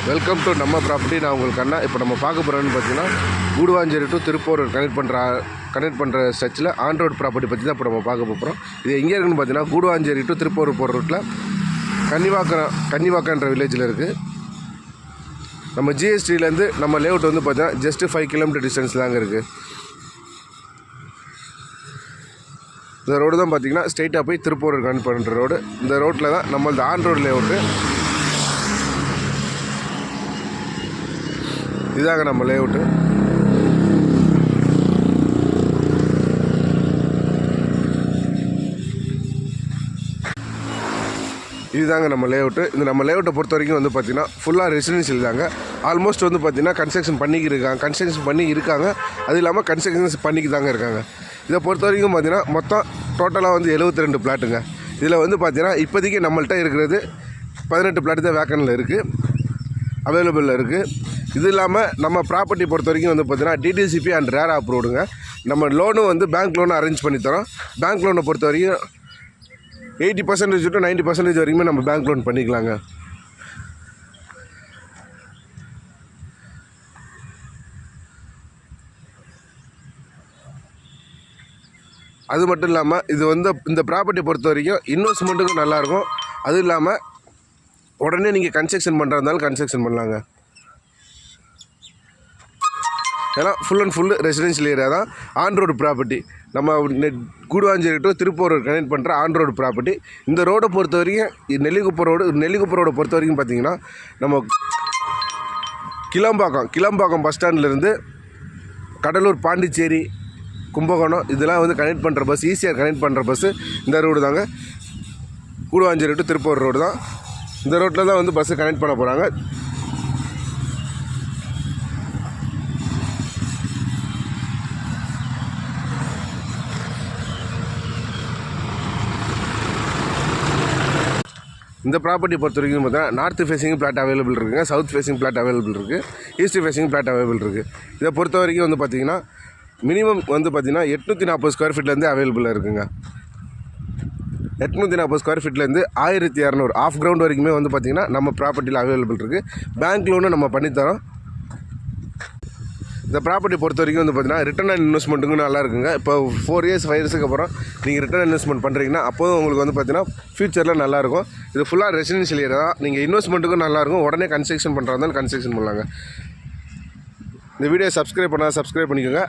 Welcome to நம்ம property. நான் உங்களுக்கு அண்ணா. இப்போ நம்ம பார்க்க போகிறோன்னு பார்த்தீங்கன்னா கூடுவாஞ்சேரி டு திருப்பூர் கனெக்ட் பண்ணுற ஸ்ட்ரெச்சில் ஆன் ரோட் ப்ராப்பர்ட்டி பற்றி தான் இப்போ நம்ம பார்க்க போகிறோம். இது எங்கே இருக்குன்னு பார்த்தீங்கன்னா கூடுவாஞ்சேரி டு திருப்பூர் போகிற ரூட்டில் கன்னிவாக்கன்ற வில்லேஜில் இருக்குது. நம்ம ஜிஎஸ்டிலேருந்து நம்ம லேஅவுட் வந்து பார்த்தீங்கன்னா ஜஸ்ட்டு 5 கிலோமீட்டர் டிஸ்டன்ஸ் தாங்க இருக்குது. இந்த ரோடு தான் பார்த்தீங்கன்னா ஸ்ட்ரெயிட்டாக போய் திருப்பூர் கனெக்ட் பண்ணுற ரோடு. இந்த ரோட்டில் தான் நம்மளது ஆன் ரோடு லேஅவுட்டு. இதாங்க நம்ம லேஅவுட்டு. இதுதாங்க நம்ம லேஅவுட்டு. இந்த நம்ம லேஅவுட்டை பொறுத்த வரைக்கும் வந்து பார்த்திங்கன்னா ஃபுல்லாக ரெசிடென்ஷியல் தாங்க. ஆல்மோஸ்ட் வந்து பார்த்திங்கன்னா கன்ஸ்ட்ரக்ஷன் பண்ணி இருக்காங்க. அது இல்லாமல் கன்ஸ்ட்ரக்ஷன்ஸ் பண்ணிக்கு இருக்காங்க. இதை பொறுத்த வரைக்கும் பார்த்திங்கன்னா மொத்தம் டோட்டலாக வந்து 72 பிளாட்டுங்க. இதில் வந்து பார்த்திங்கன்னா இப்போதைக்கு நம்மள்கிட்ட இருக்கிறது 18 பிளாட்டு தான் வேக்கனில் இருக்குது, அவைலபிளில் இருக்குது. இது இல்லாமல் நம்ம ப்ராப்பர்ட்டி பொறுத்த வரைக்கும் வந்து பார்த்திங்கன்னா டிடிசிபி அண்ட் ரேரா அப்ரூவ்டுங்க. நம்ம லோனும் வந்து பேங்க் லோனும் அரேஞ்ச் பண்ணி தரோம். பேங்க் லோனை பொறுத்த வரைக்கும் 80% டு 90% வரைக்குமே நம்ம பேங்க் லோன் பண்ணிக்கலாங்க. அது மட்டும் இல்லாமல் இது வந்து இந்த ப்ராப்பர்ட்டி பொறுத்த வரைக்கும் இன்வெஸ்ட்மெண்ட்டுக்கும் நல்லாயிருக்கும். அதுவும் இல்லாமல் உடனே நீங்கள் கன்ஸ்ட்ரக்ஷன் பண்ணுறதாலும் கன்ஸ்ட்ரக்ஷன் பண்ணலாங்க. ஏன்னா full and full residential area தான். On road property. நம்ம கூடுவாஞ்சேரி டு திருப்பூர் கனெக்ட் பண்ணுற ஆன் ரோடு ப்ராப்பர்ட்டி. இந்த ரோடை பொறுத்த வரைக்கும் நெல்லிக்குப்பம் ரோடை பொறுத்த வரைக்கும் பார்த்திங்கன்னா நம்ம கிளம்பாக்கம் பஸ் ஸ்டாண்ட்லேருந்து கடலூர், பாண்டிச்சேரி, கும்பகோணம் இதெல்லாம் வந்து கனெக்ட் பண்ணுற பஸ், ஈஸியாக கனெக்ட் பண்ணுற பஸ்ஸு இந்த ரோடு தாங்க. கூடுவாஞ்சேரி டு திருப்பூர் ரோடு தான். இந்த ரோட்டில் தான் வந்து பஸ்ஸு கனெக்ட் பண்ண போகிறாங்க. இந்த ப்ராப்பர்ட்டி பொறுத்த வரைக்கும் பார்த்தீங்கன்னா நார்த் ஃபேஸிங் பிளாட் அவைலபிள் இருக்குங்க, சவுத் ஃபேஸிங் பிளாட் அவைலபிள் இருக்குது, ஈஸ்ட் ஃபேஸிங் பிளாட் அவைலபிள் இருக்குது. இதை பொறுத்த வரைக்கும் வந்து பார்த்திங்கன்னா மினிமம் வந்து பார்த்திங்கன்னா 840 ஸ்கொயர் ஃபீட்லேருந்து அவைலபிளாக இருக்குங்க. 840 ஸ்கொயர் ஃபீட்லேருந்து 1200 ஆஃப் கிரவுண்ட் வரைக்குமே வந்து பார்த்திங்கன்னா நம்ம ப்ராப்பர்ட்டியில் அவைலபிள் இருக்குது. பேங்க் லோனும் நம்ம பண்ணித்தரோம். இந்த ப்ராப்பர்ட்டி பொறுத்த வரைக்கும் வந்து பார்த்திங்கன்னா ரிட்டர்ன் அண்ட் இன்வெஸ்ட்மெண்ட்டுக்கும் நல்லா இருக்குங்க. இப்போ 4 இயர்ஸ் 5 இயர்ஸுக்கு அப்புறம் நீங்கள் ரிட்டர்ன் இன்வெஸ்ட்மெண்ட் பண்ணுறீங்கன்னா அப்போதும் உங்களுக்கு வந்து பார்த்திங்கன்னா ஃபியூச்சரில் நல்லாயிருக்கும். இது ஃபுல்லாக ரெசிடென்ஷியல் ஏரியா தான். நீங்கள் இன்வெஸ்ட்மெண்ட்டுக்கும் நல்லாயிருக்கும். உடனே கன்ஸ்ட்ரக்ஷன் பண்ணுறதா இருந்தாலும் கன்ஸ்ட்ரக்ஷன் பண்ணலாங்க. இந்த வீடியோ சப்ஸ்கிரைப் பண்ணிக்கோங்க.